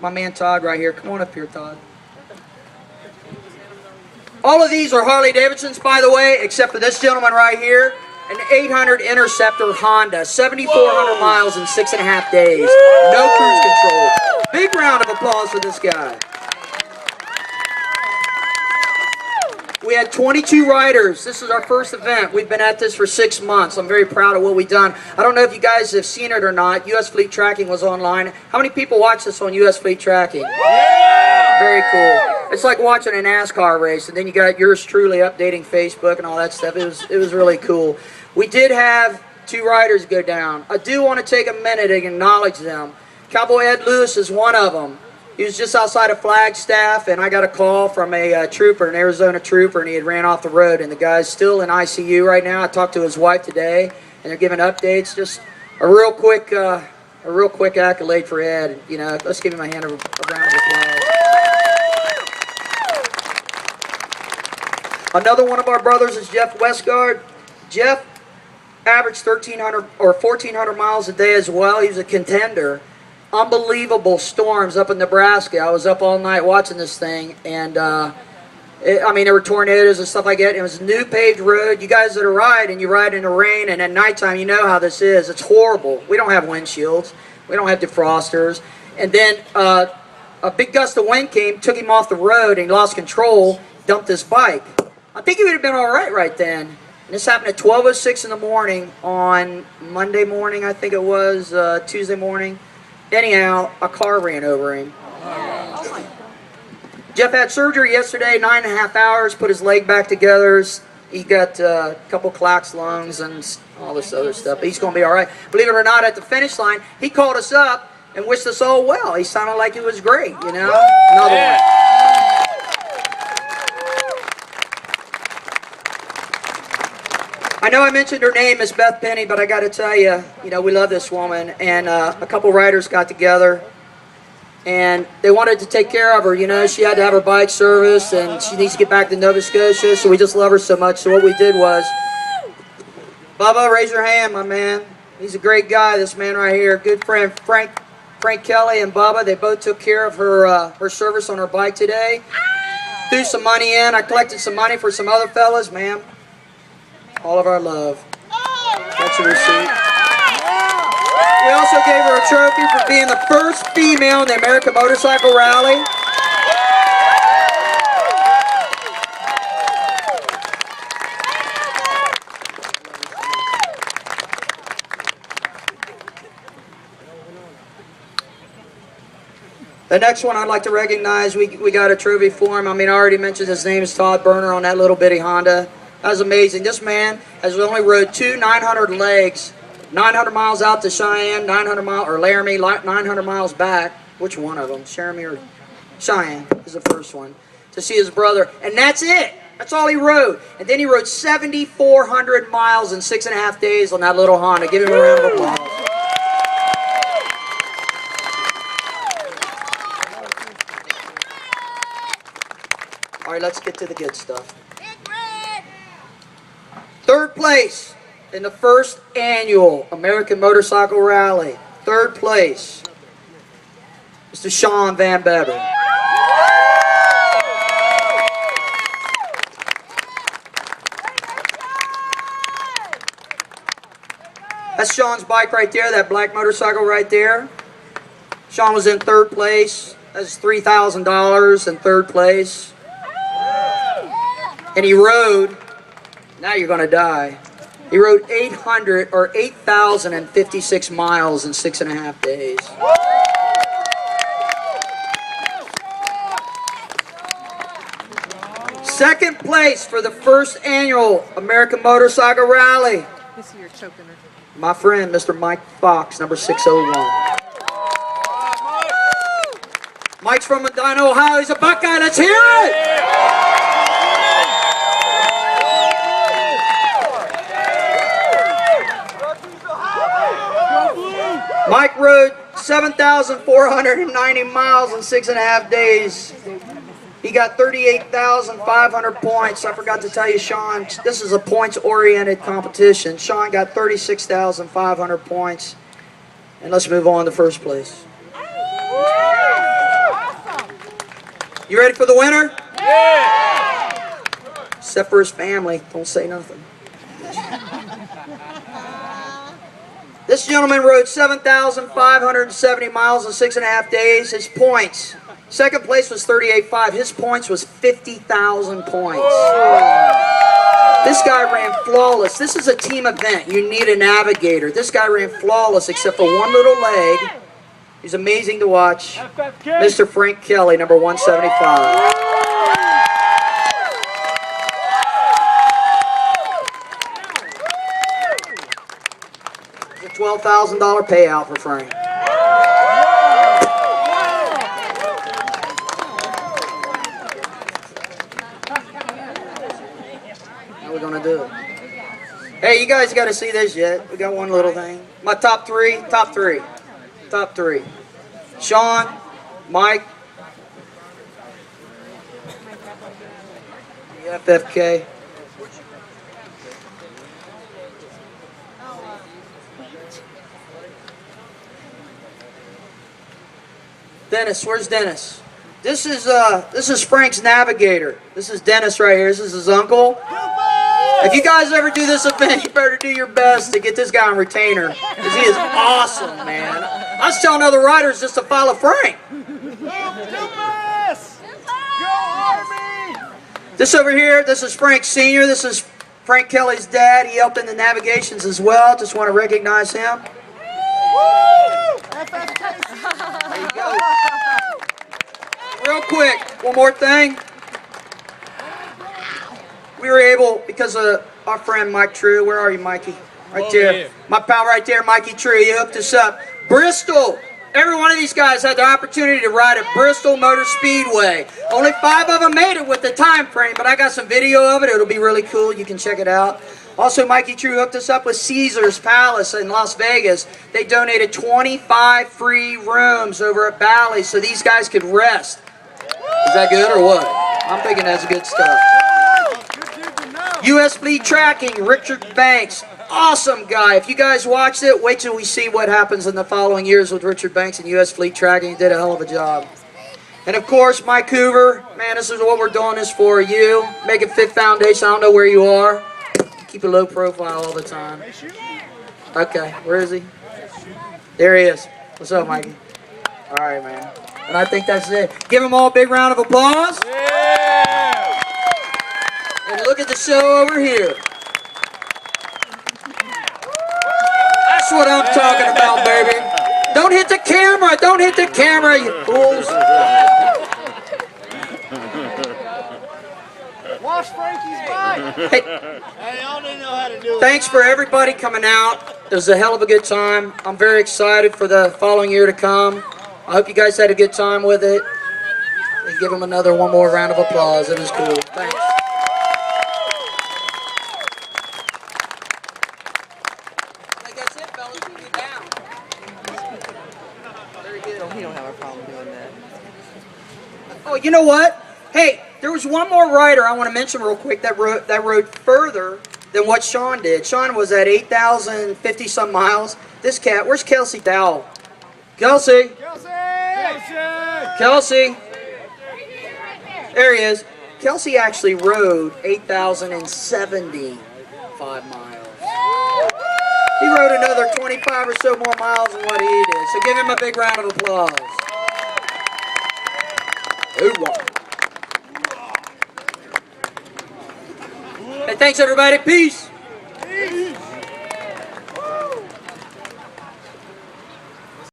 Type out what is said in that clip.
my man Todd right here. Come on up here, Todd. All of these are Harley Davidsons, by the way, except for this gentleman right here. An 800 Interceptor Honda, 7,400 miles in 6.5 days. No cruise control. Big round of applause for this guy. We had 22 riders. This is our first event. We've been at this for 6 months. I'm very proud of what we've done. I don't know if you guys have seen it or not. US Fleet Tracking was online. How many people watch this on US Fleet Tracking? Yeah! Very cool. It's like watching a NASCAR race, and then you got yours truly updating Facebook and all that stuff. It was really cool. We did have 2 riders go down. I do want to take a minute and acknowledge them. Cowboy Ed Lewis is one of them. He was just outside of Flagstaff, and I got a call from a trooper, an Arizona trooper, and he had ran off the road, and the guy's still in ICU right now. I talked to his wife today, and they're giving updates. Just a real quick accolade for Ed. You know, let's give him a round of applause. Another one of our brothers is Jeff Westgard. Jeff averaged 1,300 or 1,400 miles a day as well. He was a contender. Unbelievable storms up in Nebraska. I was up all night watching this thing, and there were tornadoes and stuff like that. It was a new paved road. You guys that are riding, you ride in the rain, and at nighttime, you know how this is. It's horrible. We don't have windshields. We don't have defrosters. And then a big gust of wind came, took him off the road, and he lost control, dumped his bike. I think he would have been all right then. And this happened at 12:06 in the morning on Monday morning, I think it was, Tuesday morning. Anyhow, a car ran over him. Jeff had surgery yesterday, 9.5 hours, put his leg back together. He got a couple clacks lungs and all this other stuff. He's going to be all right. Believe it or not, at the finish line, he called us up and wished us all well. He sounded like it was great, you know? Another one. I know I mentioned her name, Miss Beth Penny, but I got to tell you, we love this woman. And a couple riders got together, and they wanted to take care of her. She had to have her bike serviced, and she needs to get back to Nova Scotia, so we just love her so much. So what we did was, Bubba, raise your hand, my man. He's a great guy, this man right here. Good friend, Frank Kelly and Bubba. They both took care of her service on her bike today. Threw some money in. I collected some money for some other fellas, ma'am. All of our love. That's your receipt. We also gave her a trophy for being the first female in the American Motorcycle Rally. The next one I'd like to recognize, we got a trophy for him. I already mentioned his name is Todd Berner on that little bitty Honda. That was amazing. This man has only rode 2 900 legs, 900 miles out to Cheyenne, 900 miles, or Laramie, 900 miles back. Which one of them? Laramie or Cheyenne is the first one. To see his brother. And that's it. That's all he rode. And then he rode 7,400 miles in 6.5 days on that little Honda. Give him a round of applause. All right, let's get to the good stuff. Third place in the first annual American Motorcycle Rally. Third place, Mr. Sean Van Bever. That's Sean's bike right there, that black motorcycle right there. Sean was in third place. That's $3,000 in third place. And he rode... Now you're going to die. He rode 8,056 miles in 6.5 days. Second place for the first annual American Motorcycle Rally. My friend, Mr. Mike Fox, number 601. Mike's from Medina, Ohio. He's a Buckeye. Let's hear it! Mike rode 7,490 miles in 6.5 days. He got 38,500 points. I forgot to tell you, Sean, this is a points-oriented competition. Sean got 36,500 points. And let's move on to first place. You ready for the winner? Yeah! Except for his family. Don't say nothing. This gentleman rode 7,570 miles in 6.5 days. His points. Second place was 38.5. His points was 50,000 points. This guy ran flawless. This is a team event. You need a navigator. This guy ran flawless except for one little leg. He's amazing to watch. Mr. Frank Kelly, number 175. It's a $12,000 payout for Frank. How we gonna do it? Hey, you guys got to see this yet? We got one little thing. My top three. Sean, Mike, the FFK. Dennis, where's Dennis? This is Frank's navigator. This is Dennis right here. This is his uncle. If you guys ever do this event, you better do your best to get this guy on retainer, because he is awesome, man. I was telling other riders just to follow Frank. This over here, this is Frank Sr. This is Frank Kelly's dad. He helped in the navigations as well. Just want to recognize him. There you go. Real quick, one more thing. We were able, because of our friend Mike True, where are you, Mikey? Right there. My pal right there, Mikey True, he hooked us up. Bristol, every one of these guys had the opportunity to ride at Bristol Motor Speedway. Only 5 of them made it with the time frame, but I got some video of it. It'll be really cool. You can check it out. Also, Mikey True hooked us up with Caesar's Palace in Las Vegas. They donated 25 free rooms over at Bally so these guys could rest. Is that good or what? I'm thinking that's good stuff. US Fleet Tracking, Richard Banks, awesome guy. If you guys watched it, wait till we see what happens in the following years with Richard Banks and US Fleet Tracking. He did a hell of a job. And of course, Mike Hoover, man, this is what we're doing this for you. Making Fit Foundation, I don't know where you are. Keep a low profile all the time. Okay, where is he? There he is. What's up, Mikey? All right, man. And I think that's it. Give them all a big round of applause. Yeah! And look at the show over here. That's what I'm talking about, baby. Don't hit the camera. Don't hit the camera, you fools. Wash Frankie's bike. Hey, y'all didn't know how to do it. Thanks for everybody coming out. It was a hell of a good time. I'm very excited for the following year to come. I hope you guys had a good time with it. And give them one more round of applause. It was cool. Thanks. I think that's it, fellas. Get down. Very good. We don't have a problem doing that. Oh, you know what? Hey, there was one more rider I want to mention real quick that rode further than what Sean did. Sean was at 8,050 some miles. This cat, where's Kelsey Dowell? Kelsey! Kelsey! There he is. Kelsey actually rode 8,075 miles. He rode another 25 or so more miles than what he did. So give him a big round of applause. Hey, thanks everybody. Peace.